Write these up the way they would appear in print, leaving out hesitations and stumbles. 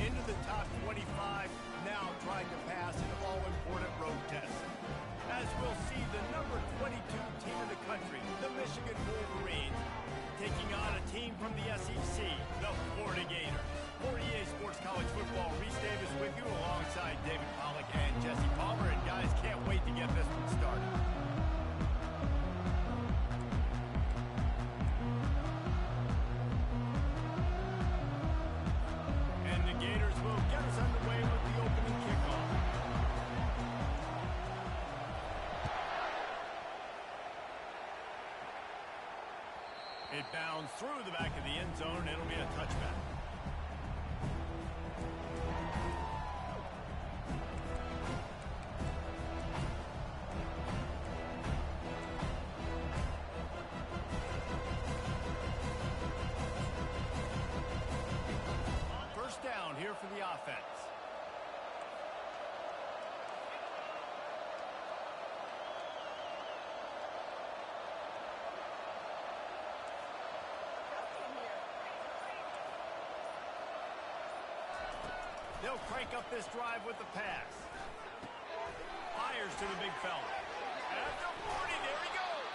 into the top 25, now trying to pass an all-important road test. As we'll see the number 22 team in the country, the Michigan Wolverines, taking on a team from the SEC, the Florida Gators. For EA Sports College Football, Reese Davis with you alongside David Pollack and Jesse Palmer. And guys, can't wait to get this one started. And the Gators will get us underway with the opening kickoff. It bounds through the back of the end zone. It'll be a touchback. First down here for the offense. They'll crank up this drive with the pass. Fires to the big fella. At the 40, there he goes.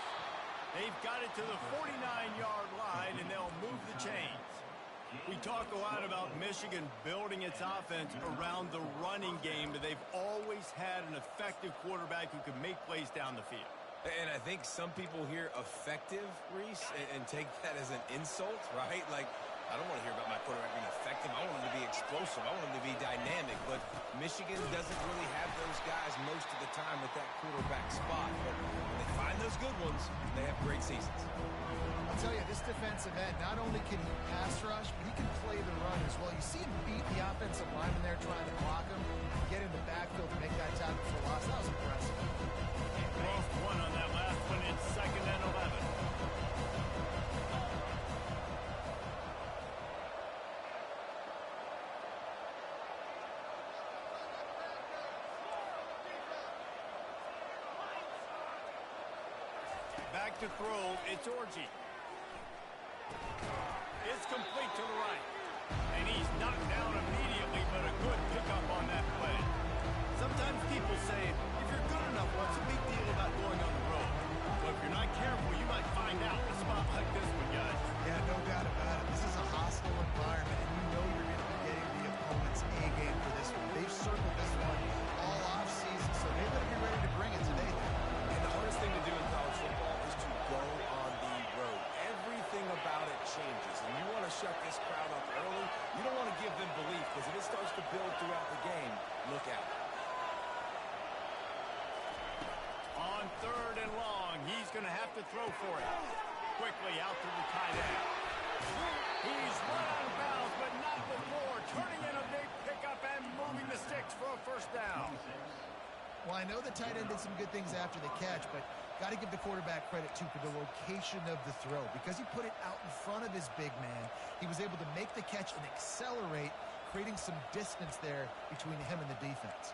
They've got it to the 49-yard line, and they'll move the chains. We talk a lot about Michigan building its offense around the running game, but they've always had an effective quarterback who can make plays down the field. And I think some people hear effective, Reese, and take that as an insult, right? Like, I don't want to hear about my quarterback being effective. I want him to be explosive. I want him to be dynamic. But Michigan doesn't really have those guys most of the time at that quarterback spot. But when they find those good ones, they have great seasons. I'll tell you, this defensive end, not only can he pass rush, but he can play the run as well. You see him beat the offensive lineman there trying to block him, get in the backfield to make that tackle for loss. That was impressive. Lost one on that last one. It's 2nd and 11. Back to throw, it's Orji. It's complete to the right. And he's knocked down immediately, but a good pickup on that play. Sometimes people say, if you're good enough, what's the big deal about going on the road? But if you're not careful, you might find out in a spot like this one, guys. Yeah, no doubt about it. This is a hostile environment, and you know you're going to be getting the opponent's A game for this one. They've circled this one all offseason, so they better be ready to bring it today. And the hardest thing to do in college football is to go on the road. Everything about it changes, and you want to shut this crowd up early. You don't want to give them belief, because if it starts to build throughout the game, look out. On 3rd and long, he's going to have to throw for it. Quickly out to the tight end. He's run out of bounds, but not before. Turning in a big pickup and moving the sticks for a first down. Well, I know the tight end did some good things after the catch, but got to give the quarterback credit, too, for the location of the throw. Because he put it out in front of his big man, he was able to make the catch and accelerate, creating some distance there between him and the defense.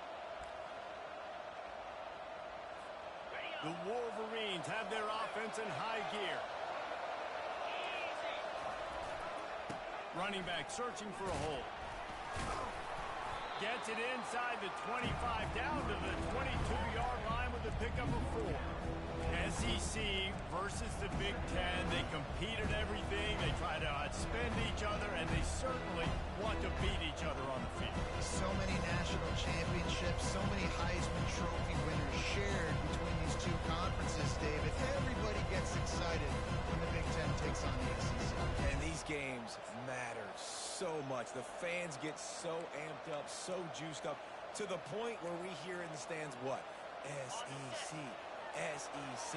The Wolverines have their offense in high gear. Running back searching for a hole. Gets it inside the 25, down to the 22-yard line with a pickup of 4. SEC versus the Big Ten. They compete at everything. They try to outspend each other, and they certainly want to beat each other on the field. So many national championships, so many Heisman Trophy winners shared between these two conferences, David. Everybody gets excited when the Big Ten takes on the SEC. And these games matter so much. The fans get so amped up, so juiced up, to the point where we hear in the stands what? SEC. SEC.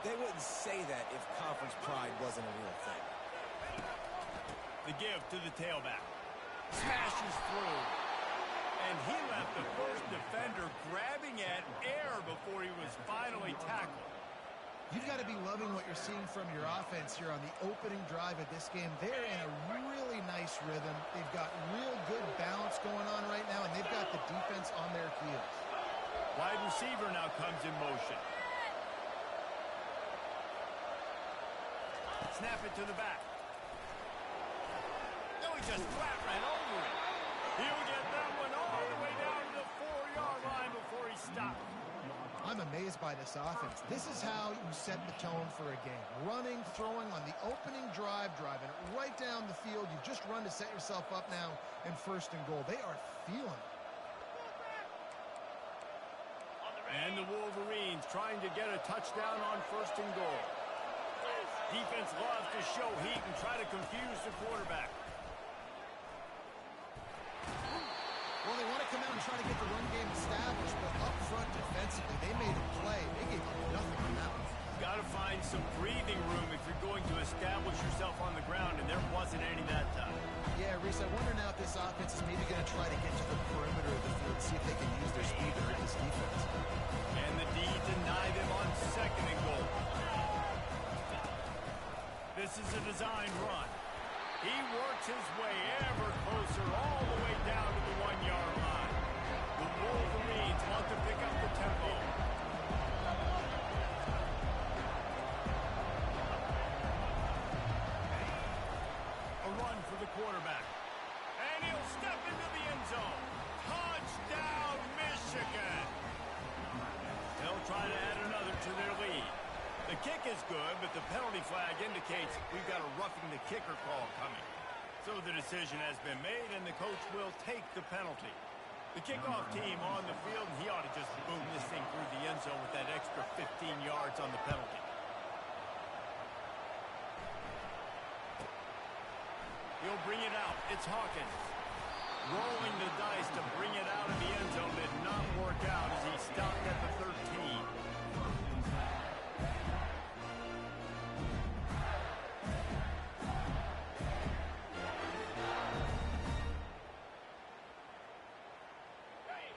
They wouldn't say that if conference pride wasn't a real thing. The give to the tailback. Smashes through. And he left the first defender grabbing at air before he was finally tackled. You've got to be loving what you're seeing from your offense here on the opening drive of this game. They're in a really nice rhythm. They've got real good balance going on right now, and they've got the defense on their heels. Wide receiver now comes in motion. Snap it to the back. No, he just flat ran over it. He'll get that one all the way down to the 4-yard line before he stopped. I'm amazed by this offense. This is how you set the tone for a game. Running, throwing on the opening drive, driving it right down the field. You've just run to set yourself up now in 1st and goal. They are feeling it. And the Wolverines trying to get a touchdown on 1st and goal. Defense loves to show heat and try to confuse the quarterback. Well, they want to come out and try to get the run game established, but up front defensively, they made a play. They gave up nothing on that one. Got to find some breathing room if you're going to establish yourself on the ground, and there wasn't any that time. Yeah, Reese, I wonder now if this offense is maybe going to try to get to the perimeter of the field, see if they can use their speed to hurt this defense. And the D denied him on 2nd and goal. This is a design run. He works his way ever closer all the way down to the 1-yard line. The Wolverines want to pick up the tempo. A run for the quarterback. And he'll step into the end zone. Touchdown, Michigan! They'll try to add another to their lead. The kick is good, but the penalty flag indicates we've got a roughing the kicker call coming. So the decision has been made, and the coach will take the penalty. The kickoff team on the field, and he ought to just boom this thing through the end zone with that extra 15 yards on the penalty. He'll bring it out. It's Hawkins. Rolling the dice to bring it out of the end zone did not work out as he stopped at the 13.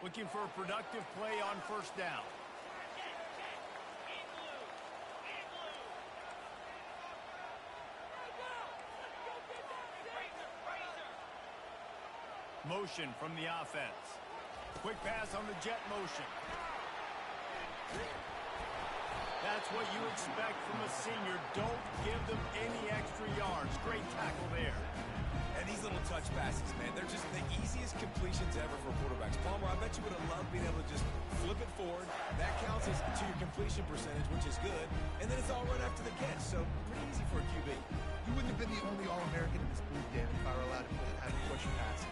Looking for a productive play on 1st down. Motion from the offense. Quick pass on the jet motion. That's what you expect from a senior. Don't give them any extra yards. Great tackle there. And these little touch passes, man, they're just the easiest completions ever for quarterbacks. Palmer, I bet you would have loved being able to just flip it forward. That counts as to your completion percentage, which is good. And then it's all right after the catch, so pretty easy for a QB. You wouldn't have been the only All-American in this booth, Dan, if I were allowed to have push passes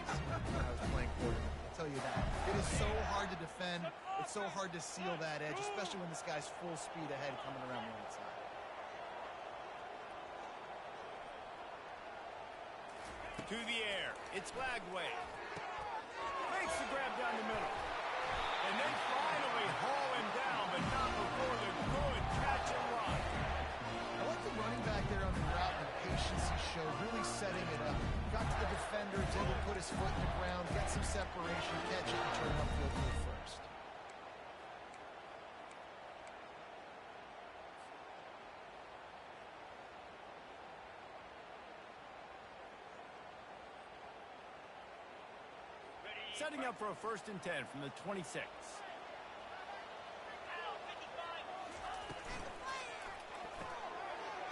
when I was playing quarterback. I'll tell you that. It is so hard to defend. It's so hard to seal that edge, especially when this guy's full speed ahead coming around the outside. To the air. It's Lagway. Makes the grab down the middle. And they finally haul him down, but not before the good catch and run. I like the running back there on the route and the patience he showed, really setting it up. Got to the defender, was able to put his foot in the ground, get some separation, catch it, and turn upfield for the first. Setting up for a 1st and 10 from the 26.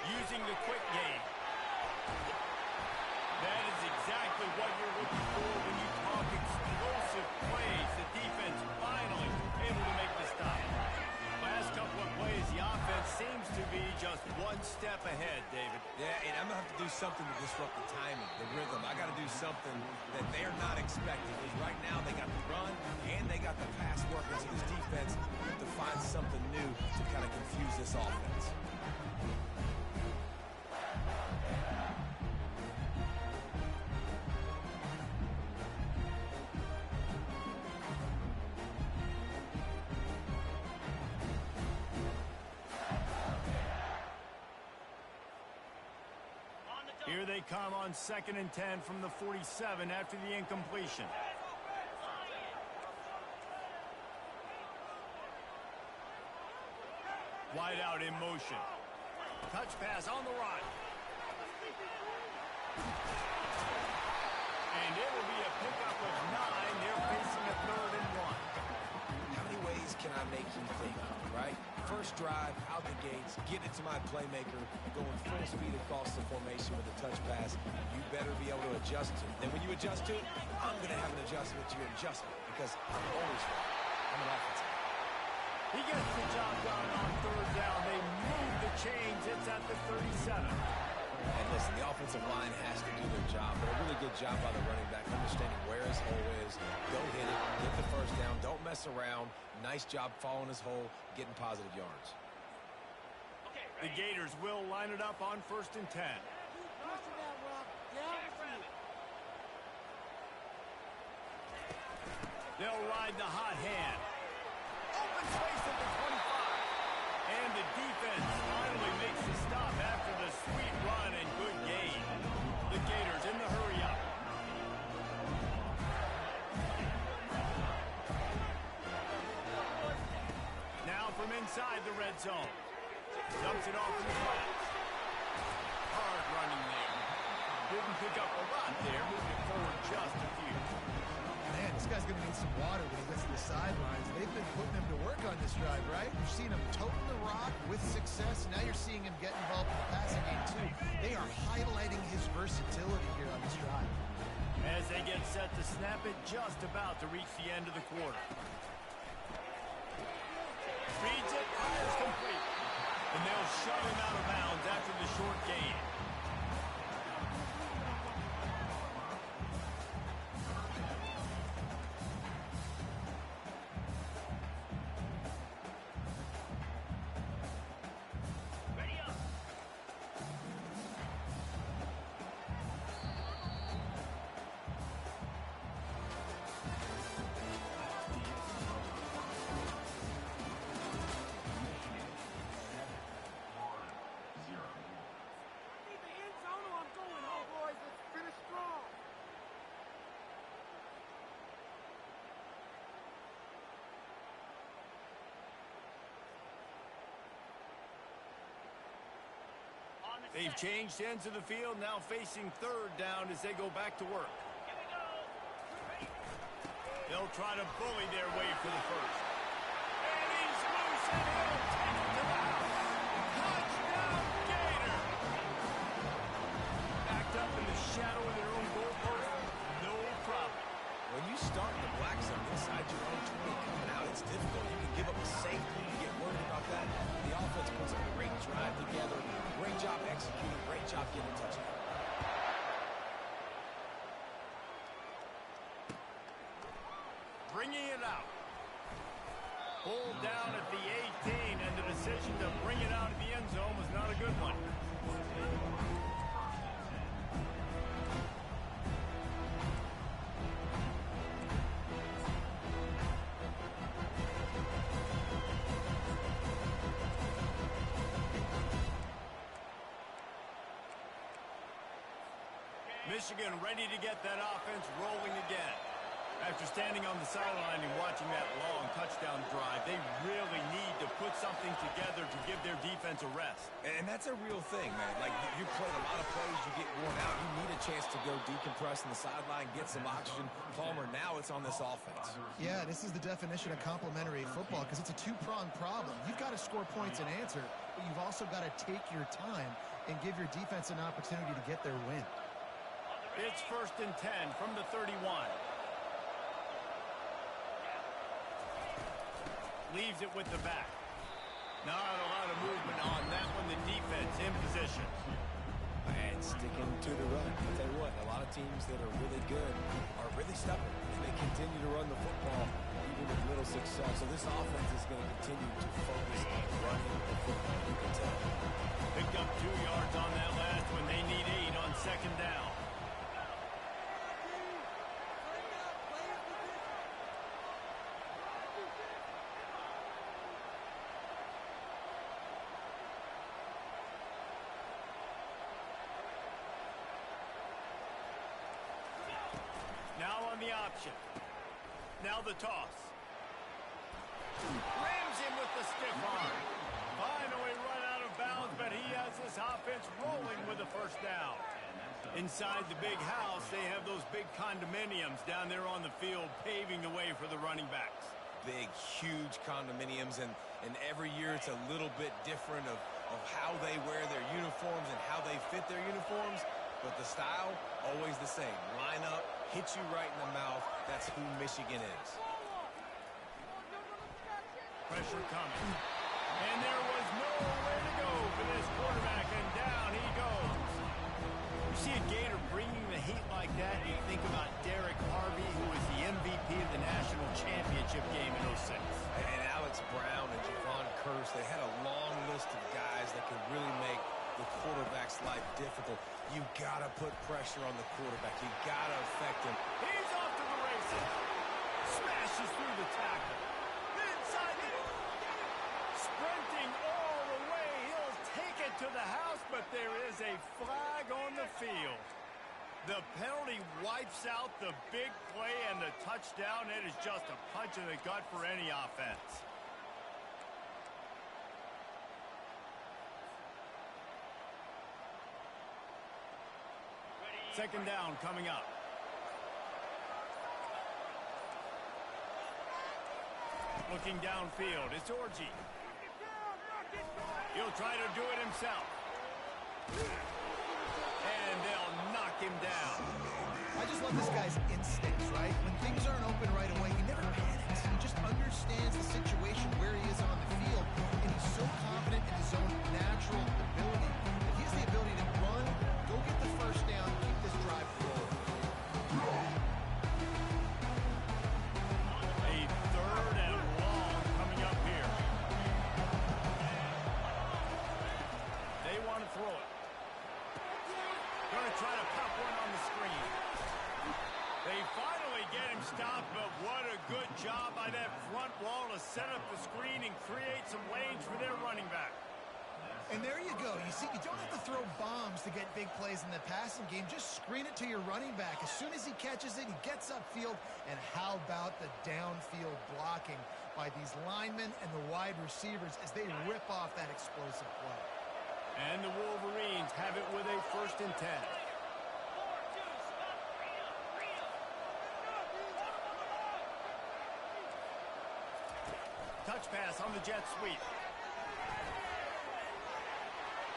Using the quick game. That is exactly what you're looking for when you talk explosive plays. The defense finally able to make the stop. Last couple of plays, the offense seems to be just one step ahead, David. Yeah, and I'm going to have to do something to disrupt the timing, the rhythm. I got to do something that they're not expecting. Because right now they got the run and they got the pass working. So this defense have to find something new to kind of confuse this offense. Here they come on 2nd and 10 from the 47 after the incompletion. Wide out in motion. Touch pass on the run. And it will be a pickup of 9. They're facing a 3rd and 1. How many ways can I make you think, right? First drive, out the gates, get it to my playmaker, going full speed across the formation with a touch pass. You better be able to adjust to it. Then when you adjust to it, I'm going to have an adjustment to your adjustment because I'm always right. I'm an offensive. He gets the job done on third down. They move the chains. It's at the 37. And listen, the offensive line has to do their job, but a really good job by the running back, understanding where his hole is. Go hit it, get the first down, don't mess around. Nice job following his hole, getting positive yards. The Gators will line it up on 1st and 10. They'll ride the hot hand. Open space at the 25. And the defense finally makes the stop after the sweet run and good gain. The Gators in the hurry up. Now from inside the red zone. Dumps it off in the flats. Hard running there. Didn't pick up a lot there. Moved it forward just a few. Man, this guy's going to need some water when he gets to the sidelines. They've been putting him to work on this drive, right? You've seen him toting the rock with success. Now you're seeing him get involved in the passing game, too. They are highlighting his versatility here on this drive. As they get set to snap it, just about to reach the end of the quarter. Feeds it, fires complete. And they'll shove him out of bounds after the short gain. They've changed ends of the field, now facing third down as they go back to work. They'll try to bully their way for the first. And he's loose and he'll take it to the house. Touchdown, Gator! Backed up in the shadow of their own goalpost, no problem. When you start in the black zone inside your own 20 coming out, it's difficult. You can give up a safety. You get worried about that. The offense puts a great drive together. Great job executing. Great job getting a touchdown. Bringing it out. Pulled down at the 18, and the decision to bring it out of the end zone was not a good one. Michigan ready to get that offense rolling again. After standing on the sideline and watching that long touchdown drive, they really need to put something together to give their defense a rest. And that's a real thing, man. Like, you play a lot of plays, you get worn out. You need a chance to go decompress on the sideline, get some oxygen. Palmer, now it's on this offense. Yeah, this is the definition of complementary football because it's a two-pronged problem. You've got to score points and answer, but you've also got to take your time and give your defense an opportunity to get their win. It's 1st and 10 from the 31. Leaves it with the back. Not a lot of movement on that one. The defense in position. And sticking to the run. I'll tell you what, a lot of teams that are really good are really stubborn. And they continue to run the football even with little success. So this offense is going to continue to focus on running the football. You can tell. Picked up 2 yards on that last one. They need 8 on 2nd down. Now on the option. Now the toss. Rams him with the stiff arm. Finally run out of bounds, but he has this offense rolling with a first down. Inside the big house, they have those big condominiums down there on the field paving the way for the running backs. big, huge condominiums, and every year it's a little bit different of how they wear their uniforms and how they fit their uniforms, but the style, always the same. Line up, hit you right in the mouth. That's who Michigan is. Pressure coming. And there was nowhere to go for this quarterback, and down he goes. You see a Gator bringing the heat like that, you think about Derek Harvey, who was the MVP of the national championship game in '06. And Alex Brown and Javon Curse, they had a long list of guys that could really make the quarterback's life difficult. You got to put pressure on the quarterback. You got to affect him. He's off to the races. Smashes through the tackle. Inside it. Sprinting all the way. He'll take it to the house, but there is a flag on the field. The penalty wipes out the big play and the touchdown. It is just a punch in the gut for any offense. Second down coming up. Looking downfield, it's Orji. He'll try to do it himself. And they'll knock him down. I just love this guy's instincts, right? When things aren't open right away, he never panics. He just understands the situation where he is on the field, and he's so confident in his own natural ability that he has the ability to run, go get the first down, keep this drive rolling. A third and long coming up here. They want to throw it. Going to try to pop one on the screen. They finally get him stopped, but what a good job by that front wall to set up the screen and create some lanes for their running back. And there you go. You see, you don't have to throw bombs to get big plays in the passing game. Just screen it to your running back. As soon as he catches it, he gets upfield. And how about the downfield blocking by these linemen and the wide receivers as they rip off that explosive play. And the Wolverines have it with a 1st and 10. Touch pass on the jet sweep.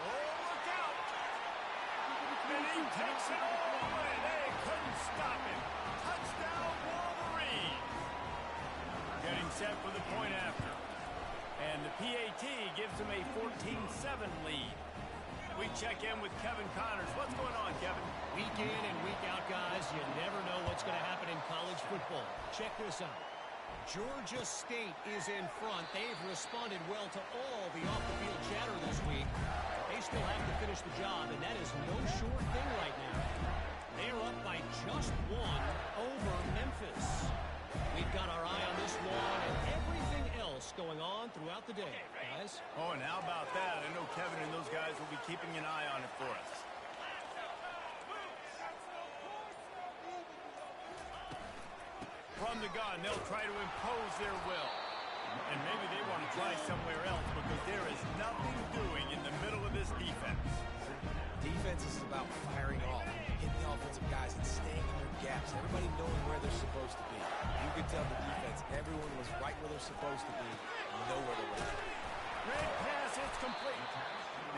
Oh, look out! And he takes it all the way. They couldn't stop him. Touchdown, Wolverine. Getting set for the point after. And the PAT gives him a 14-7 lead. We check in with Kevin Connors. What's going on, Kevin? Week in and week out, guys, you never know what's going to happen in college football. Check this out. Georgia State is in front. They've responded well to all the off-the-field chatter this week. They still have to finish the job, and that is no short thing right now. They are up by just one over Memphis. We've got our eye on this one and everything else going on throughout the day, guys. Oh, and how about that? I know Kevin and those guys will be keeping an eye on it for us. From the gun, they'll try to impose their will. And maybe they want to try somewhere else because there is nothing doing in the middle of this defense. Defense is about firing off, hitting the offensive guys and staying in their gaps. Everybody knowing where they're supposed to be. You could tell the defense, everyone was right where they're supposed to be, nowhere to run. Great pass, it's complete.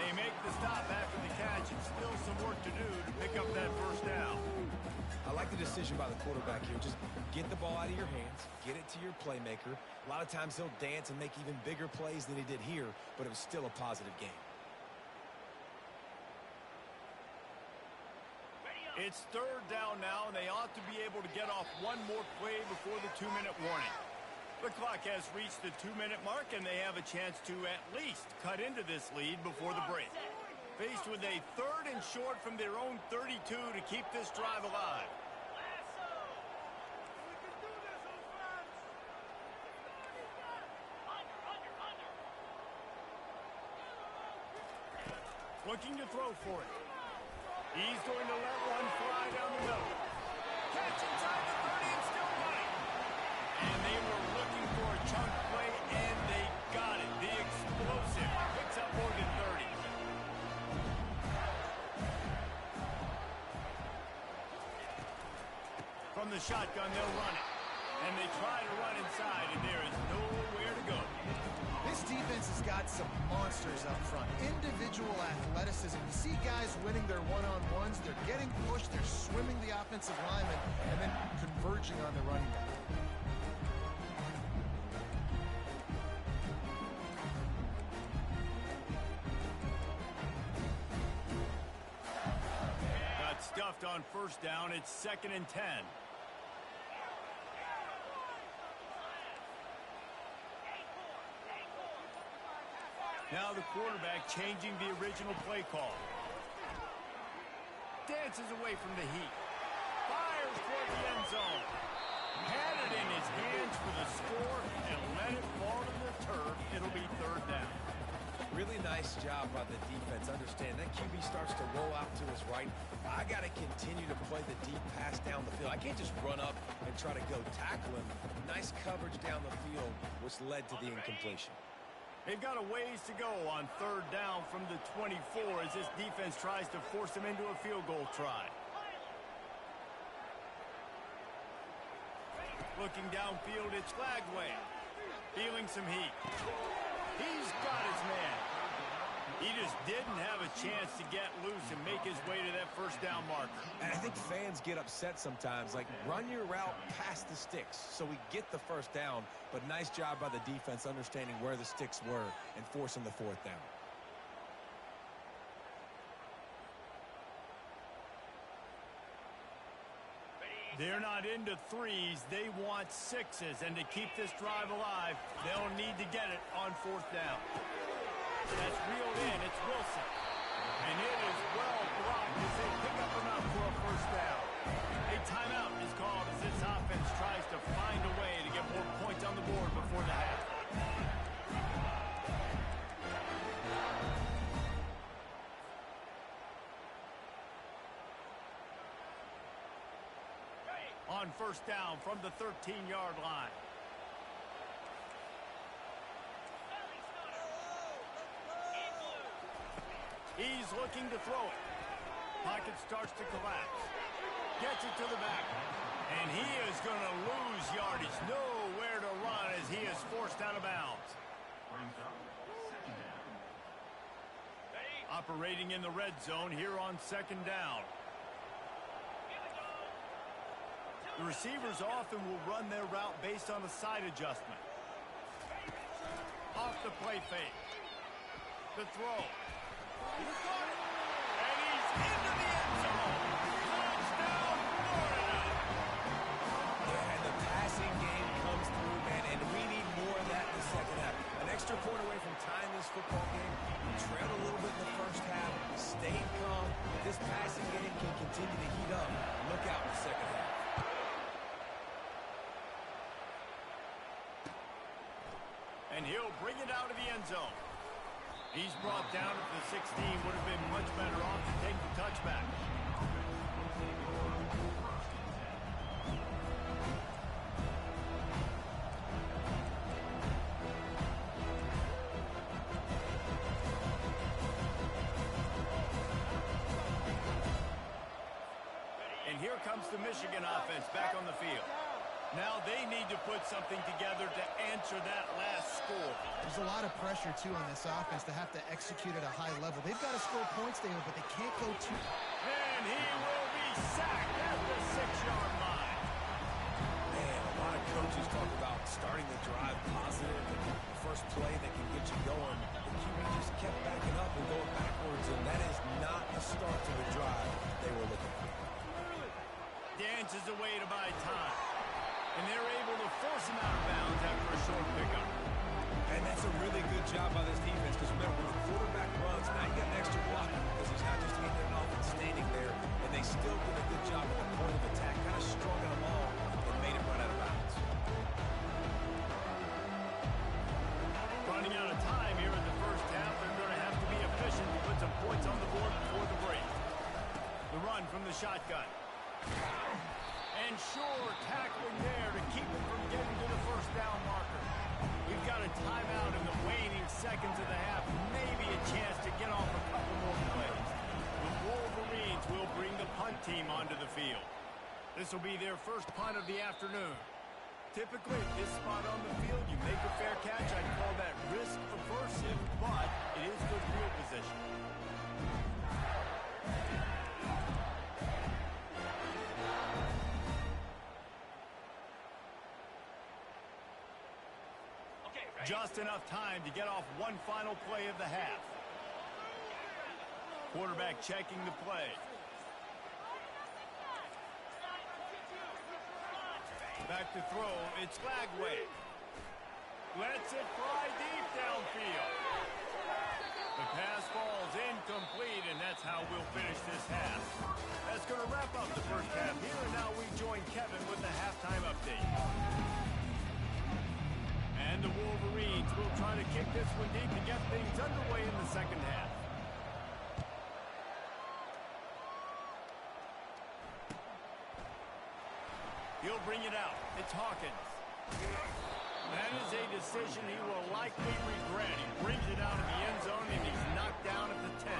They make the stop after the catch, and still some work to do to pick up that 1st down. I like the decision by the quarterback here. Just get the ball out of your hands, get it to your playmaker. A lot of times he'll dance and make even bigger plays than he did here, but it was still a positive game. It's 3rd down now, and they ought to be able to get off one more play before the 2-minute warning. The clock has reached the 2-minute mark, and they have a chance to at least cut into this lead before the break. Faced with a 3rd and short from their own 32 to keep this drive alive. Looking to throw for it. He's going to let one fly down the middle. Catch inside the 30 and still running. And they were looking for a chunk play, and they got it. The explosive picks up more than 30. From the shotgun, they'll run it. And they try to run inside, and there is nowhere to go. This defense has got some monsters up front. Individual athleticism. You see guys winning their one-on-ones. They're getting pushed. They're swimming the offensive lineman and then converging on the running back. Got stuffed on first down. It's 2nd and 10. Now the quarterback changing the original play call. Dances away from the heat. Fires toward the end zone. Had it in his hands for the score and let it fall to the turf. It'll be 3rd down. Really nice job by the defense. Understand that QB starts to roll out to his right. I got to continue to play the deep pass down the field. I can't just run up and try to go tackle him. Nice coverage down the field, which led to the incompletion. They've got a ways to go on 3rd down from the 24 as this defense tries to force them into a field goal try. Looking downfield, it's Flagway. Feeling some heat. He's got his man. He just didn't have a chance to get loose and make his way to that first down marker. And I think fans get upset sometimes. Like, run your route past the sticks so we get the first down. But nice job by the defense understanding where the sticks were and forcing the 4th down. They're not into 3s. They want 6s. And to keep this drive alive, they'll need to get it on 4th down. That's reeled in. It's Wilson. And it is well blocked as they pick up enough for a first down. A timeout is called as this offense tries to find a way to get more points on the board before the half. On first down from the 13-yard line. He's looking to throw it. Pocket starts to collapse. Gets it to the back. And he is going to lose yardage. Nowhere to run as he is forced out of bounds. Operating in the red zone here on 2nd down. The receivers often will run their route based on a side adjustment. Off the play fake. The throw. And he's into the end zone. Touchdown, Florida. Yeah, and the passing game comes through, man, and we need more of that in the second half. An extra point away from tying this football game. We trailed a little bit in the first half, stayed calm, but this passing game can continue to heat up. Look out in the second half. And he'll bring it out of the end zone. He's brought down at the 16. Would have been much better off to take the touchback. And here comes the Michigan offense back on the field. Now they need to put something together to answer that last score. There's a lot of pressure, too, on this offense to have to execute at a high level. They've got to score points there, but they can't go too... And he will be sacked at the 6-yard line. Man, a lot of coaches talk about starting the drive positive and the first play that can get you going. The QB just kept backing up and going backwards, and that is not the start to the drive they were looking for. Dances away to buy time. And they're able to force him out of bounds after a short pickup. And that's a really good job by this defense because, remember, when the quarterback runs, now you got an extra blocker because he's not just handing it off and standing there, and they still did a good job at the point of attack, kind of strung it along and made it run out of bounds. Running out of time here in the first half. They're going to have to be efficient to put some points on the board before the break. The run from the shotgun. And sure, tackling there to keep it from getting to the first down marker. We've got a timeout in the waning seconds of the half. Maybe a chance to get off a couple more plays. The Wolverines will bring the punt team onto the field. This will be their first punt of the afternoon. Typically, at this spot on the field, you make a fair catch. I'd call that risk aversive, but it is good field position. Just enough time to get off one final play of the half. Quarterback checking the play. Back to throw. It's Lagway. Lets it fly deep downfield. The pass falls incomplete, and that's how we'll finish this half. That's going to wrap up the first half here, and now we join Kevin with the halftime update. And the Wolverines will try to kick this one deep to get things underway in the second half. He'll bring it out. It's Hawkins. That is a decision he will likely regret. He brings it out of the end zone, and he's knocked down at the 10.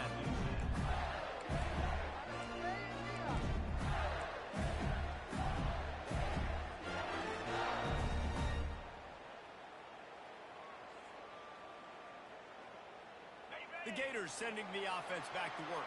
The Gators sending the offense back to work.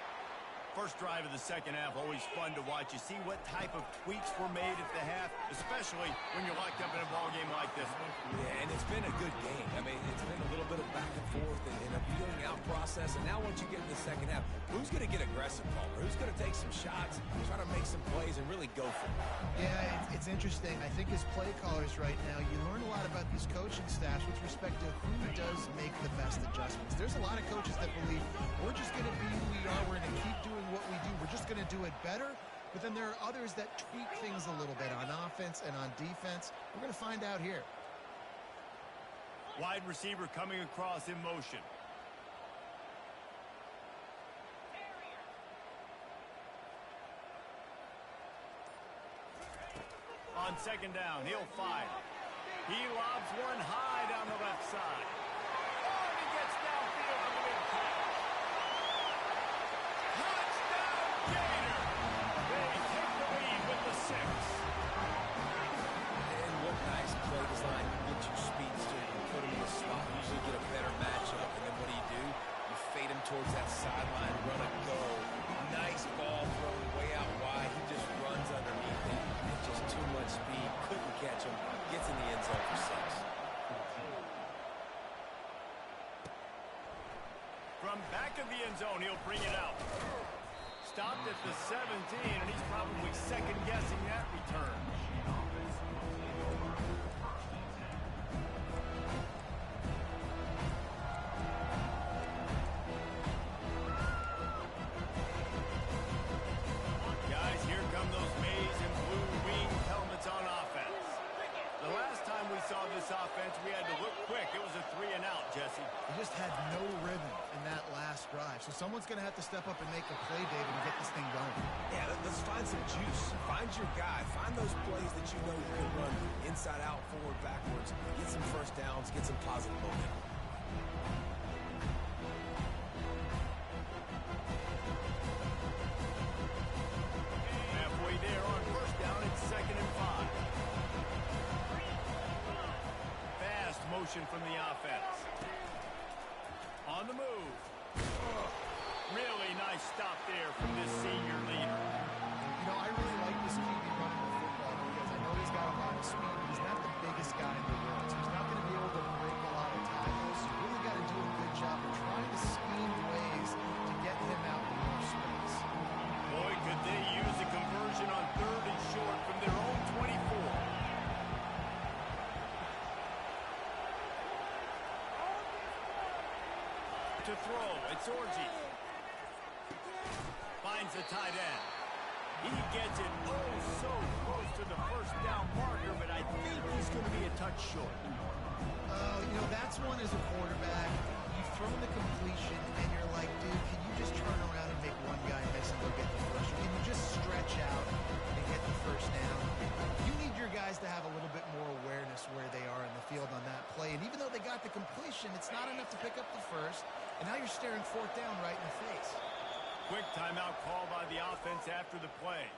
First drive of the second half, always fun to watch. You see what type of tweaks were made at the half, especially when you're locked up in a ball game like this one. Yeah, and it's been a good game. I mean, it's been a little bit of back and forth and a feeling out process. And now once you get in the second half, who's going to get aggressive, Palmer? Who's going to take some shots, try to make some plays, and really go for it? Yeah, it's interesting. I think as play callers right now, you learn a lot about these coaching staffs with respect to who does make the best adjustments. There's a lot of coaches that believe we're just going to be who we are. We're going to keep doing what we do. We're just going to do it better. But then there are others that tweak things a little bit on offense and on defense. We're going to find out here. Wide receiver coming across in motion. On second down, he'll fire. He lobs one high down the left side. Oh, and he gets downfield for the big catch. Touchdown, Gator! They take the lead with the 6. And what nice play design. You get your speedster and put him in the slot. Usually get a better matchup. And then what do? You fade him towards that sideline, run a go. Nice ball thrown way out wide. He just runs underneath it. It's just too much speed. Couldn't catch him. Gets in the end zone for 6. From back of the end zone, he'll bring it out. Stopped at the 17, and he's probably second-guessing that return. Guys, here come those maize and blue wing helmets on offense. The last time we saw this offense, we had to look quick. It was a 3-and-out, Jesse. They just had no rhythm in that last drive. So someone's going to have to step up and make a play, David, and get this thing going. Yeah, let's find some juice. Find your guy. Find those plays that you know you can run inside out, forward, backwards. Get some first downs. Get some positive momentum. Halfway there on first down, it's 2nd and 5. Fast motion from the offense. On the move. Really nice stop there from this senior leader. You know, I really like this QB running the football because I know he's got a lot of speed, but he's not the biggest guy in the world. So he's not going to be able to break a lot of tackles. So you really got to do a good job of trying to scheme ways to get him out in more space. Boy, could they use a conversion on 3rd and short from their own 24. To throw, it's Orji. Finds the tight end. He gets it so close to the first down marker, but I think he's going to be a touch short. You know, that's one as a quarterback. You throw the completion, and you're like, dude, can you just turn around and make one guy miss and go get the first? Or can you just stretch out and get the first down? You need your guys to have a little bit more awareness where they are in the field on that play. And even though they got the completion, it's not enough to pick up the first. And now you're staring 4th down right in the face. Quick timeout call by the offense after the play.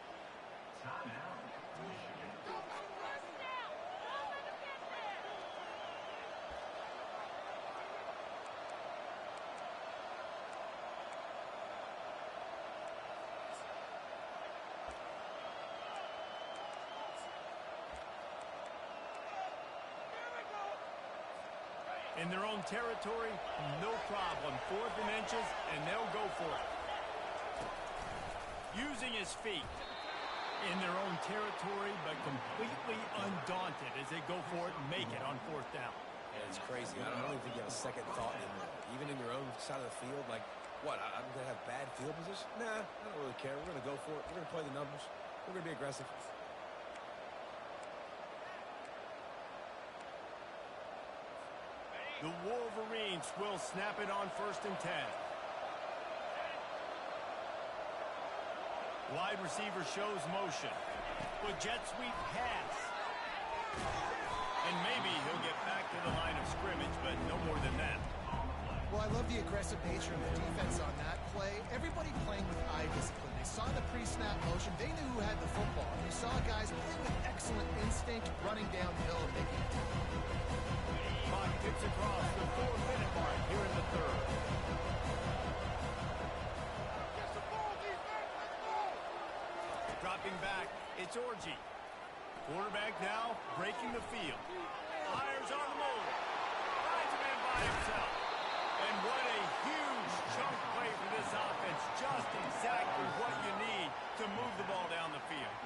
In their own territory, no problem. 4th and inches, and they'll go for it. Using his feet. In their own territory, but completely undaunted as they go for it and make it on 4th down. Yeah, it's crazy. I don't even think you have a second thought anymore. Even in your own side of the field, like, what, I'm going to have bad field position? Nah, I don't really care. We're going to go for it. We're going to play the numbers. We're going to be aggressive. The Wolverines will snap it on 1st and 10. Wide receiver shows motion. With jet sweep pass. And maybe he'll get back to the line of scrimmage, but no more than that. Well, I love the aggressive nature of the defense on that play. Everybody playing with eye discipline. They saw the pre-snap motion. They knew who had the football. You saw guys playing with excellent instinct, running downhill and making it. Clock ticks across the 4-minute mark here in the 3rd. Dropping back, it's Orji. Quarterback now breaking the field. Fires on the move. Finds a man by himself. And what a huge chunk play for this offense. Just exactly what you need to move the ball down the field.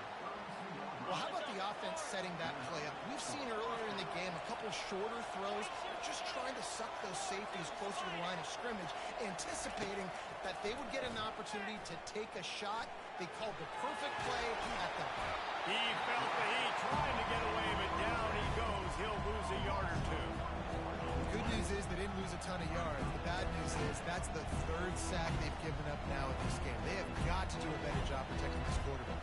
Well, how about the offense setting that play up? We've seen earlier in the game a couple shorter throws, just trying to suck those safeties closer to the line of scrimmage, anticipating that they would get an opportunity to take a shot. They called the perfect play at the back. He felt the heat, trying to get away, but down he goes. He'll lose a yard or two. The good news is they didn't lose a ton of yards. The bad news is that's the 3rd sack they've given up now in this game. They have got to do a better job protecting this quarterback.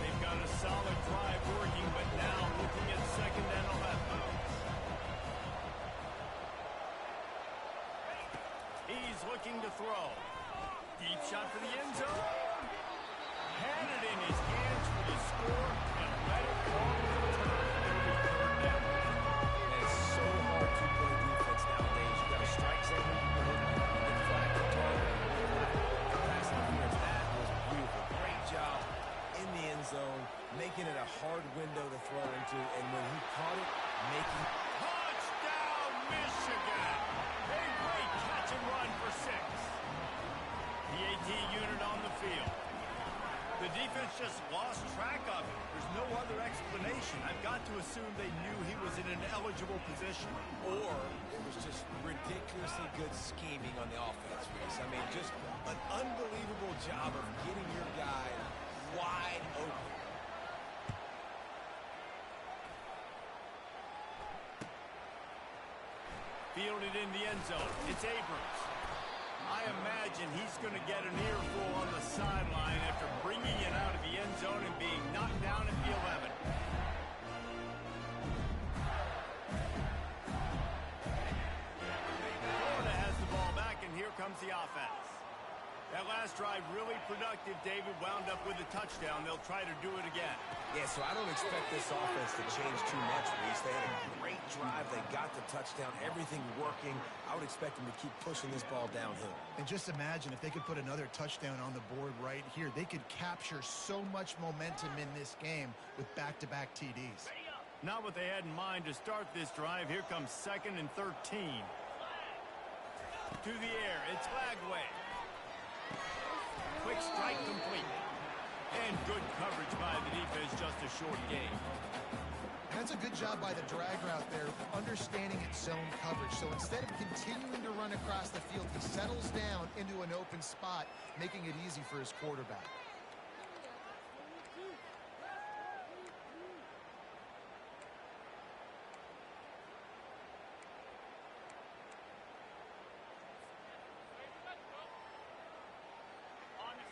They've got a solid drive working, but now looking at 2nd and 11. He's looking to throw. Deep shot for the end zone. Had it in his hands for the score and let it fall to the top. It'll be 3rd down. It's so hard to play defense nowadays. You got a strike zone, and flag the target. Pass interference. That was beautiful. Great job in the end zone, making it a hard window to throw into, and when he caught it, making Touchdown, Michigan! A great catch and run for 6. The AT unit on the field. The defense just lost track of it. There's no other explanation. I've got to assume they knew he was in an eligible position. or it was just ridiculously good scheming on the offense, Reese. I mean, just an unbelievable job of getting your guy wide open. Fielded in the end zone. It's Abrams. I imagine he's going to get an earful on the sideline after bringing it out of the end zone and being knocked down at the 11. Florida has the ball back, and here comes the offense. That last drive really productive. David wound up with a touchdown. They'll try to do it again. Yeah, so I don't expect this offense to change too much, Reese. They had a great drive. They got the touchdown. Everything working. I would expect them to keep pushing this ball downhill. And just imagine if they could put another touchdown on the board right here. They could capture so much momentum in this game with back-to-back TDs. Not what they had in mind to start this drive. Here comes 2nd and 13. To the air. It's Lagway. Quick strike complete. And good coverage by the defense, just a short gain. That's a good job by the drag route there, understanding its zone coverage. So instead of continuing to run across the field, he settles down into an open spot, making it easy for his quarterback.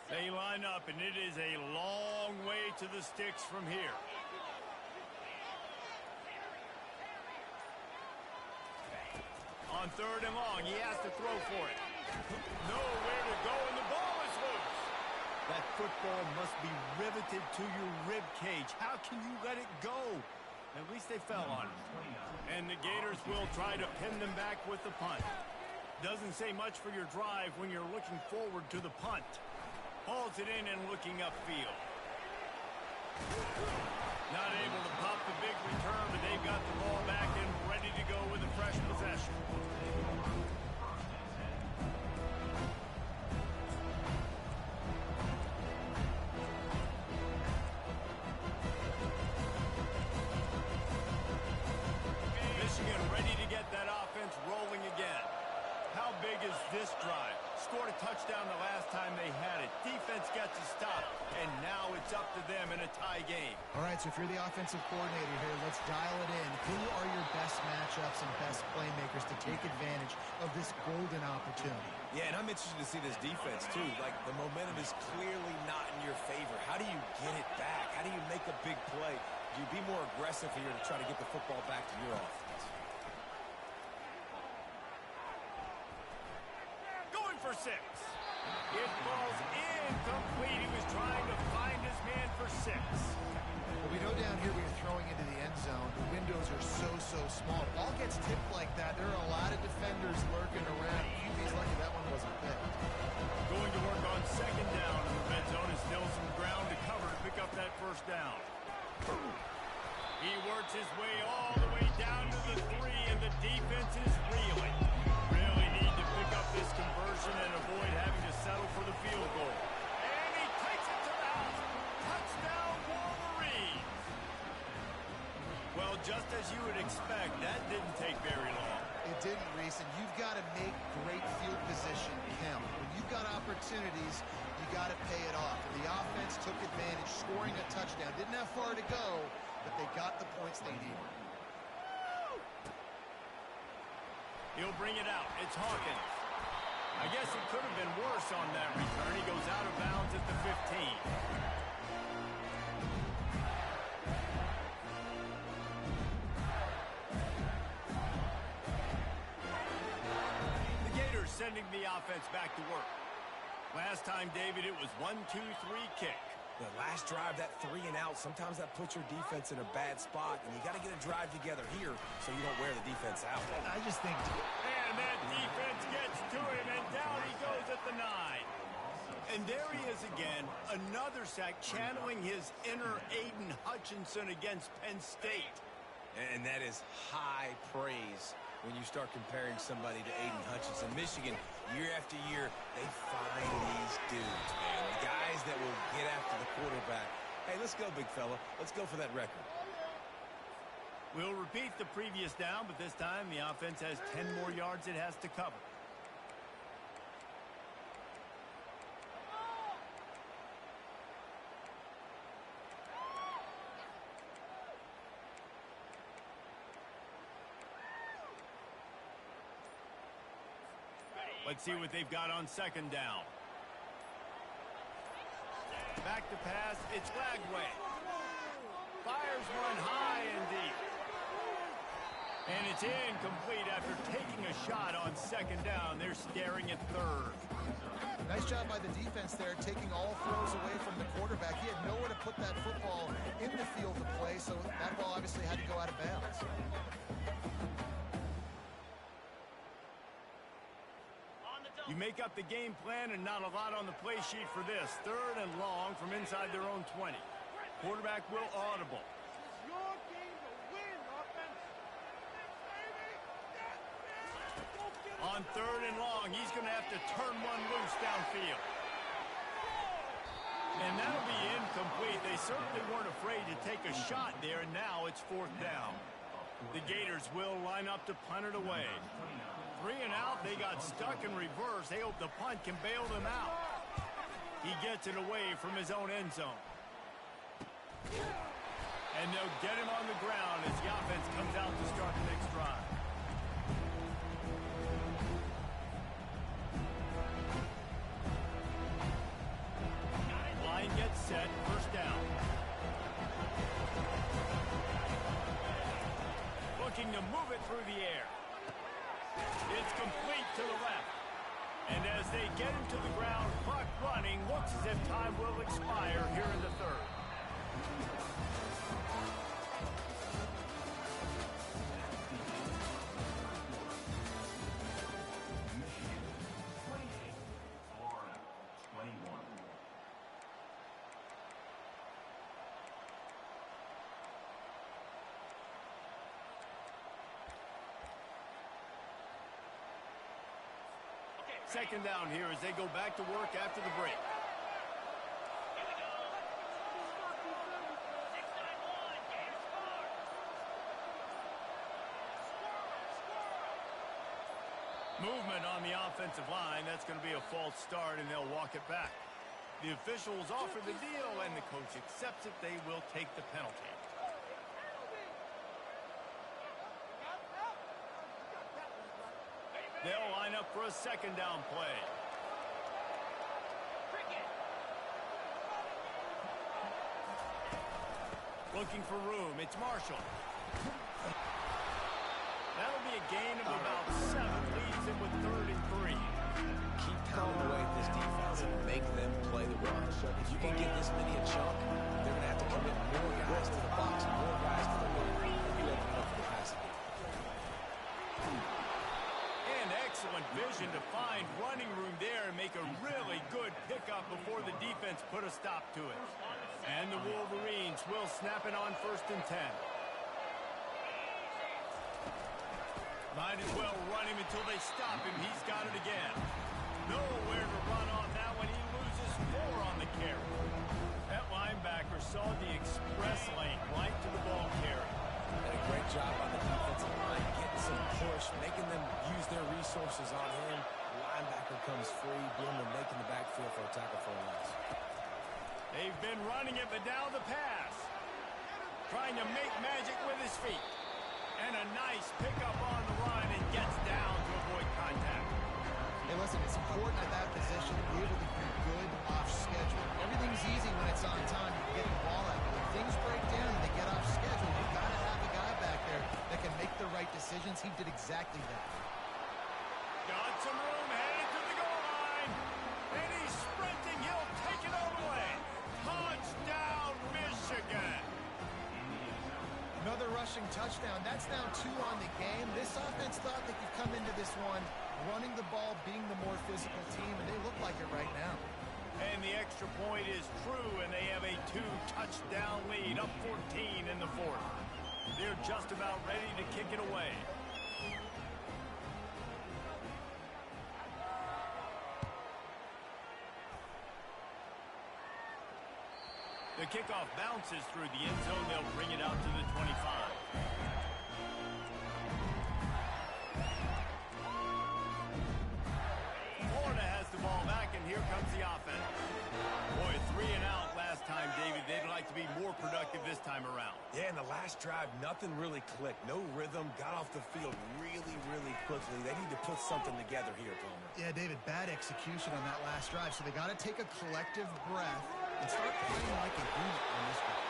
They line up, and it is a long way to the sticks from here. On 3rd and long, he has to throw for it. Nowhere to go, and the ball is loose. That football must be riveted to your rib cage. How can you let it go? At least they fell on it. And the Gators will try to pin them back with the punt. Doesn't say much for your drive when you're looking forward to the punt. Hauls it in and looking upfield. Not able to pop the big return, but they've got the ball back and ready to go fresh possession. Michigan ready to get that offense rolling again. How big is this drive? Scored a touchdown the last time they had it. Defense gets a stop, and now it's up to them in a tie game. All right, so if you're the offensive coordinator here, let's dial it in. Who are your best matchups and best playmakers to take advantage of this golden opportunity? Yeah, and I'm interested to see this defense, too. Like, the momentum is clearly not in your favor. How do you get it back? How do you make a big play? Do you be more aggressive here to try to get the football back to your offense? For 6. It falls incomplete. He was trying to find his man for 6. Well, we know down here when you're throwing into the end zone, the windows are so small. Ball gets tipped like that. There are a lot of defenders lurking around. QB's lucky that one wasn't picked. Going to work on second down in the red zone. Is still some ground to cover to pick up that first down. He works his way all the way down to the 3, and the defense is reeling. Really need to pick up this conversion and avoid having to settle for the field goal. And he takes it to the house. Touchdown, Wolverines. Well, just as you would expect, that didn't take very long. It didn't, Reese, and you've got to make great field position count. When you've got opportunities, you got to pay it off. And the offense took advantage, scoring a touchdown. Didn't have far to go, but they got the points they needed. He'll bring it out. It's Hawkins. I guess it could have been worse on that return. He goes out of bounds at the 15. The Gators sending the offense back to work. Last time, David, it was 1-2-3 kick. The last drive, that 3 and out, sometimes that puts your defense in a bad spot, and you got to get a drive together here so you don't wear the defense out. I just think... And that defense gets to him, and down he goes at the 9. And there he is again, another sack, channeling his inner Aiden Hutchinson against Penn State. And that is high praise when you start comparing somebody to Aiden Hutchinson. Michigan, year after year, they find these dudes, man. The guys that will get after the quarterback. Hey, let's go, big fella. Let's go for that record. We'll repeat the previous down, but this time the offense has 10 more yards it has to cover. Let's see what they've got on second down. Back to pass. It's Lagway. Fires one high and deep. And it's incomplete after taking a shot on second down. They're staring at third. Nice job by the defense there, taking all throws away from the quarterback. He had nowhere to put that football in the field to play, so that ball obviously had to go out of bounds. You make up the game plan and not a lot on the play sheet for this. Third and long from inside their own 20. Quarterback will audible. Your game to win, offense. On third and long, he's going to have to turn one loose downfield. And that'll be incomplete. They certainly weren't afraid to take a shot there, and now it's fourth down. The Gators will line up to punt it away. 3 and out, they got stuck in reverse. They hope the punt can bail them out. He gets it away from his own end zone. And they'll get him on the ground as the offense comes out to start the next drive. Line gets set, first down. Looking to move it through the air. It's complete to the left. And as they get him to the ground, clock running, looks as if time will expire here in the third. Michigan 28, Florida 21. second down here as they go back to work after the break. Movement on the offensive line. That's going to be a false start, and they'll walk it back. The officials offer the deal, and the coach accepts it. They will take the penalty. They'll line up for a second down play. Looking for room. It's Marshall. That'll be a gain of about 7. Leaves him with 3rd and 3. Keep pounding away at this defense and make them play the run. If you can get this many a chunk, they're going to have to commit more guys to the box, more guys to the run. You open up for the passing game. And excellent vision to find running room there and make a really good pickup before the defense put a stop to it. And the Wolverines will snap it on 1st and 10. Might as well run him until they stop him. He's got it again. Nowhere to run on that one. He loses 4 on the carry. That linebacker saw the express lane right to the ball carry. Did a great job on the defensive line, getting some push, making them use their resources on him. The linebacker comes free, boom, and making the backfield for a tackle for a loss. They've been running it, but now the pass. Trying to make magic with his feet. And a nice pickup on the run and gets down to avoid contact. Hey, listen, it's important at that position to be able to be good off schedule. Everything's easy when it's on time. You get the ball out. When things break down and they get off schedule, you got to have a guy back there that can make the right decisions. He did exactly that. Got some room, headed to the goal line. And he's sprinting. He'll take it all the way. Touchdown, Michigan. Another rushing touchdown. That's now 2 on the game. This offense thought they could come into this one running the ball, being the more physical team, and they look like it right now. And the extra point is true, and they have a 2-touchdown lead, up 14 in the 4th. They're just about ready to kick it away. The kickoff bounces through the end zone. They'll bring it out to the 25. Florida has the ball back, and here comes the offense. Boy, 3 and out last time, David. They'd like to be more productive this time around. Yeah, in the last drive, nothing really clicked. No rhythm, got off the field really, really quickly. They need to put something together here, Palmer. Yeah, David, bad execution on that last drive, so they got to take a collective breath and start playing like a unit on this one.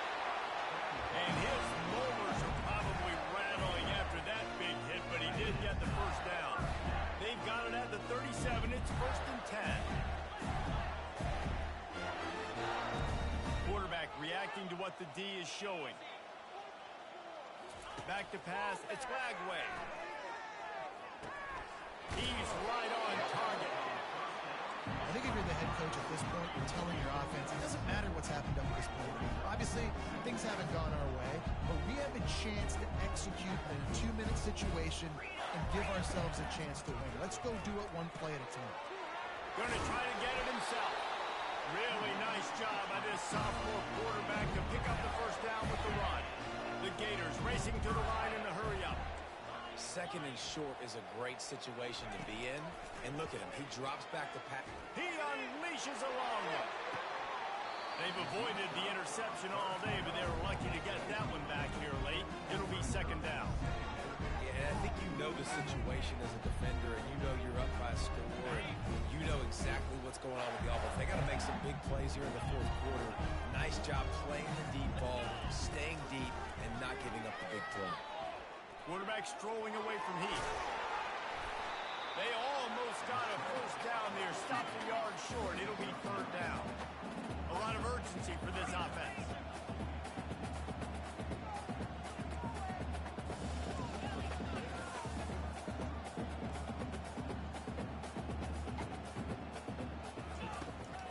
And his molars are probably rattling after that big hit, but he did get the first down. They've got it at the 37. It's 1st and 10. Quarterback reacting to what the D is showing. Back to pass. It's Lagway. He's right on target. I think if you're the head coach at this point, you're telling your offense, it doesn't matter what's happened up to this point. Obviously, things haven't gone our way, but we have a chance to execute in a 2-minute situation and give ourselves a chance to win. Let's go do it one play at a time. Going to try to get it himself. Really nice job by this sophomore quarterback to pick up the first down with the run. The Gators racing to the line in the hurry up. 2nd and short is a great situation to be in. And look at him. He drops back to pass. He unleashes a long one. They've avoided the interception all day, but they were lucky to get that one back here late. It'll be 2nd down. Yeah, I think you know the situation as a defender, and you know you're up by a score, and you know exactly what's going on with the offense. They got to make some big plays here in the 4th quarter. Nice job playing the deep ball, staying deep, and not giving up the big play. Quarterback strolling away from Heath. They almost got a first down there. Stopped a yard short. It'll be 3rd down. A lot of urgency for this offense.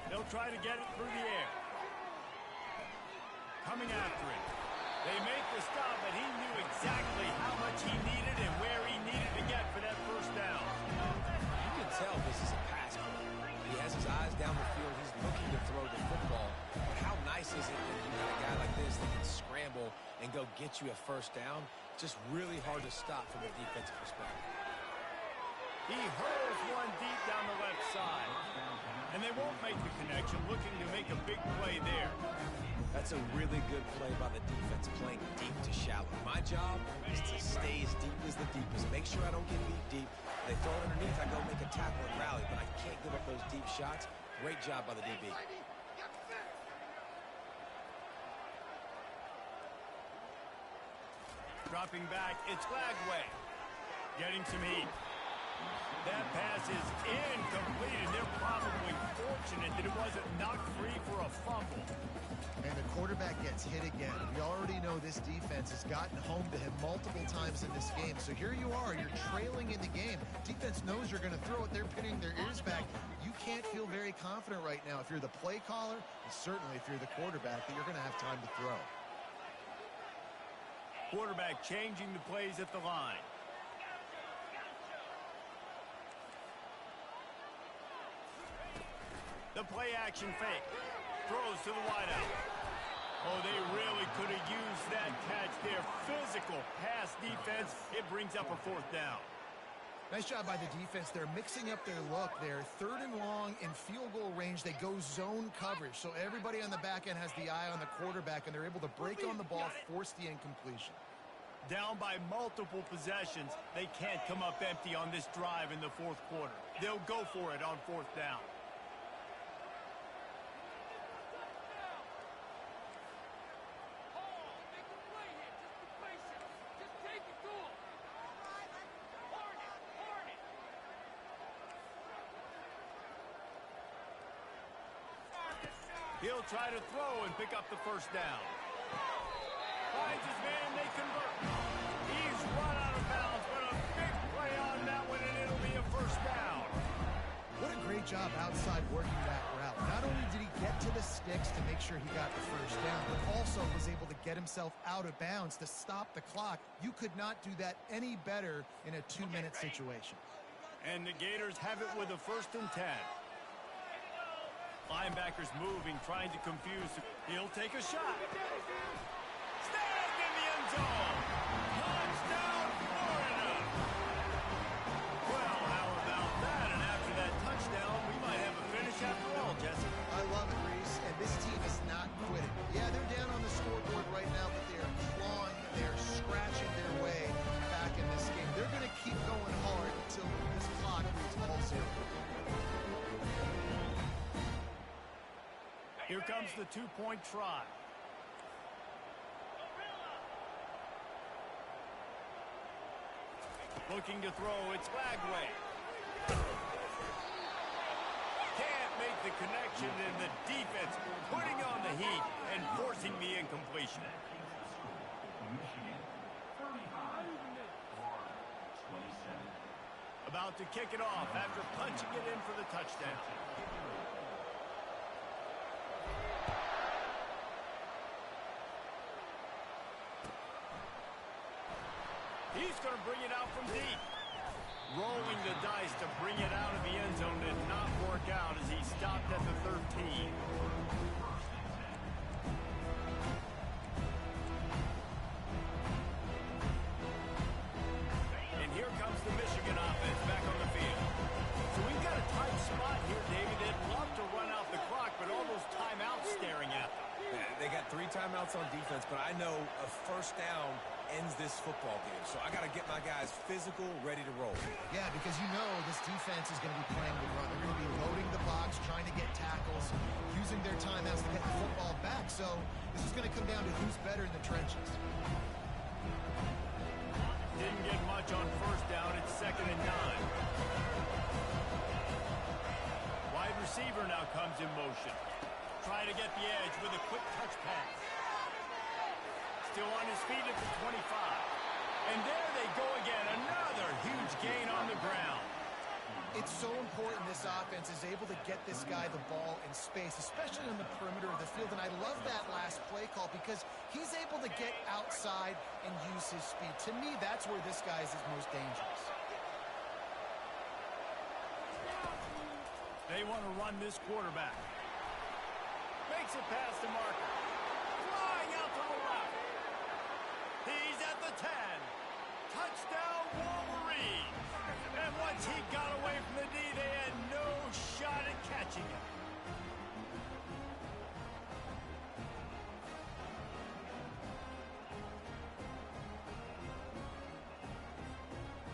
They'll try to get it through the air. Coming after it. They make the stop, but he knew exactly how much he needed and where he needed to get for that first down. You can tell this is a pass down the field. He's looking to throw the football. But how nice is it when you got a guy like this that can scramble and go get you a first down? Just really hard to stop from a defensive perspective. He hurls one deep down the left side. And they won't make the connection, looking to make a big play there. That's a really good play by the defense, playing deep to shallow. My job is to stay as deep as the deepest. Make sure I don't get beat deep. They throw it underneath, I go make a tackle and rally, but I can't give up those deep shots. Great job by the DB. Dropping back, it's Lagway. Getting some heat. That pass is incomplete, and they're probably fortunate that it wasn't knocked free for a fumble. And the quarterback gets hit again. We already know this defense has gotten home to him multiple times in this game. So here you are, you're trailing in the game. Defense knows you're going to throw it. They're pinning their ears back. You can't feel very confident right now if you're the play caller, and certainly if you're the quarterback, that you're going to have time to throw. Quarterback changing the plays at the line. The play action fake. Throws to the wideout. Oh, they really could have used that catch there. Physical pass defense. It brings up a fourth down. Nice job by the defense. They're mixing up their look. They're 3rd and long in field goal range. They go zone coverage. So everybody on the back end has the eye on the quarterback, and they're able to break on the ball, force the incompletion. Down by multiple possessions. They can't come up empty on this drive in the fourth quarter. They'll go for it on 4th down. He'll try to throw and pick up the first down. Finds his man, they convert. He's run out of bounds, but a big play on that one, and it'll be a first down. What a great job outside working that route. Not only did he get to the sticks to make sure he got the first down, but also was able to get himself out of bounds to stop the clock. You could not do that any better in a 2-minute situation. And the Gators have it with a 1st and 10. Linebackers moving, trying to confuse. He'll take a shot. Snagged in the end zone. Touchdown, Florida. Well, how about that? And after that touchdown, we might have a finish after all, Jesse. I love it, Reese, and this team is not quitting. Yeah, they're down on the scoreboard right now, but they are clawing, they're scratching their way back in this game. They're going to keep going hard until this clock reads all 0. Here comes the 2-point try. Looking to throw, it's Lagway. Can't make the connection, and the defense putting on the heat and forcing the incompletion. Michigan, 35, Florida, 27. About to kick it off after punching it in for the touchdown. He's going to bring it out from deep. Rolling the dice to bring it out of the end zone did not work out as he stopped at the 13. And here comes the Michigan offense back on the field. So we've got a tight spot here, David. They'd love to run out the clock, but all those timeouts staring at them. Yeah, they got 3 timeouts on defense, but I know a first down ends this football game. So I got to get my guys physical, ready to roll. Yeah, because you know this defense is going to be playing the run. They're going to be loading the box, trying to get tackles, using their timeouts to get the football back. So this is going to come down to who's better in the trenches. Didn't get much on first down. It's 2nd and 9. Wide receiver now comes in motion. Trying to get the edge with a quick touch pass. Still on his feet at the 25. And there they go again. Another huge gain on the ground. It's so important this offense is able to get this guy the ball in space, especially on the perimeter of the field. And I love that last play call because he's able to get outside and use his speed. To me, that's where this guy is his most dangerous. They want to run this quarterback. Makes it past the marker. Flying out to the left. He's at the 10. Touchdown, Wolverine. And once he got away from the D, they had no shot at catching him.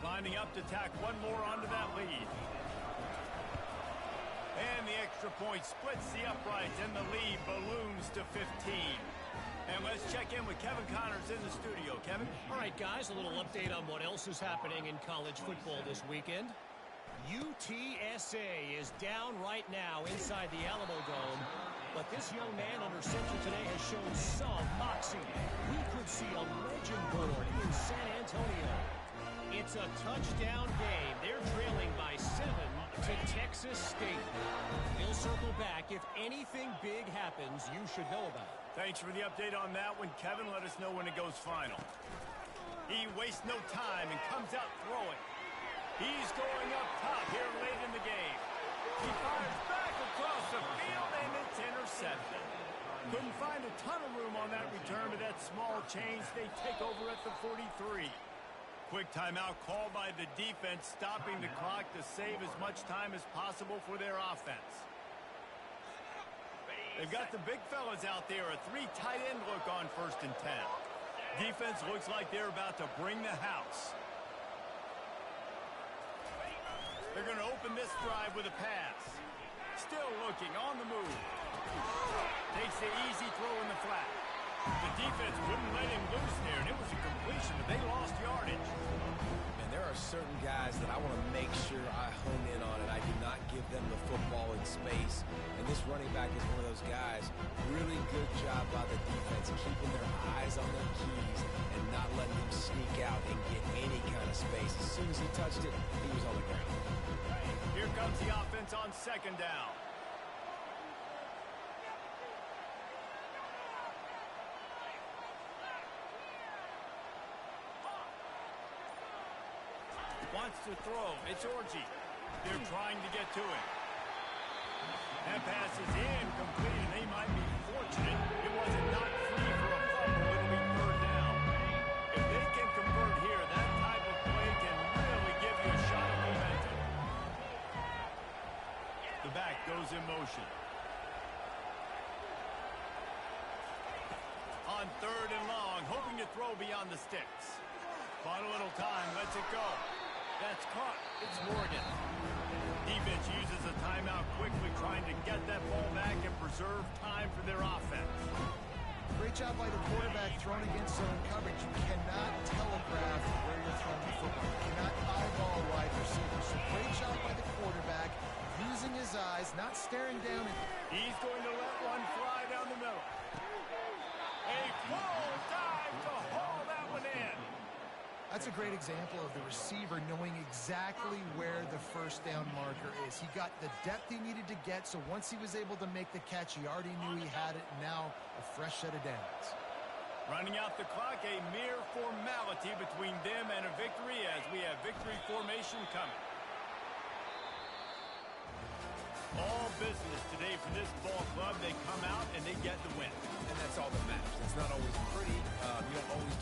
Lining up to tack one more onto that lead. And the extra point splits the uprights, and the lead balloons to 15. And let's check in with Kevin Connors in the studio. Kevin? All right, guys, a little update on what else is happening in college football this weekend. UTSA is down right now inside the Alamo Dome, but this young man under center today has shown some moxie. We could see a legend born in San Antonio. It's a touchdown game. They're trailing by 7 to Texas State. We'll circle back. If anything big happens, you should know about it. Thanks for the update on that one, Kevin. Let us know when it goes final. He wastes no time and comes out throwing. He's going up top here late in the game. He fires back across the field, and it's intercepted. Couldn't find a ton of room on that return, but that small change, they take over at the 43. Quick timeout called by the defense, stopping the clock to save as much time as possible for their offense. They've got the big fellas out there, a 3 tight end look on 1st and 10. Defense looks like they're about to bring the house. They're going to open this drive with a pass. Still looking, on the move. Takes the easy throw in the flat. The defense wouldn't let him loose there, and it was a completion, but they lost yardage. And there are certain guys that I want to make sure I hone in on, and I do not give them the football in space. And this running back is one of those guys. Really good job by the defense, keeping their eyes on their keys and not letting him sneak out and get any kind of space. As soon as he touched it, he was on the ground. Here comes the offense on 2nd down. Wants to throw. It's Orji. They're trying to get to him. That pass is incomplete, and they might be fortunate it wasn't not free for a fumble. It'll be 3rd down. If they can convert here, that type of play can really give you a shot of momentum. The back goes in motion. On 3rd and long, hoping to throw beyond the sticks. Bought a little time, lets it go. That's caught. It's Morgan. Defense uses a timeout quickly, trying to get that ball back and preserve time for their offense. Great job by the quarterback throwing against zone coverage. You cannot telegraph where you're throwing the football. You cannot eyeball a wide receiver. So great job by the quarterback, using his eyes, not staring down. He's going to let one fly down the middle. A full dive to haul that one in. That's a great example of the receiver knowing exactly where the 1st down marker is. He got the depth he needed to get, so once he was able to make the catch, he already knew he had it, and now a fresh set of downs. Running out the clock, a mere formality between them and a victory as we have victory formation coming. All business today for this ball club. They come out and they get the win. And that's all that matters. It's not always pretty. You don't always do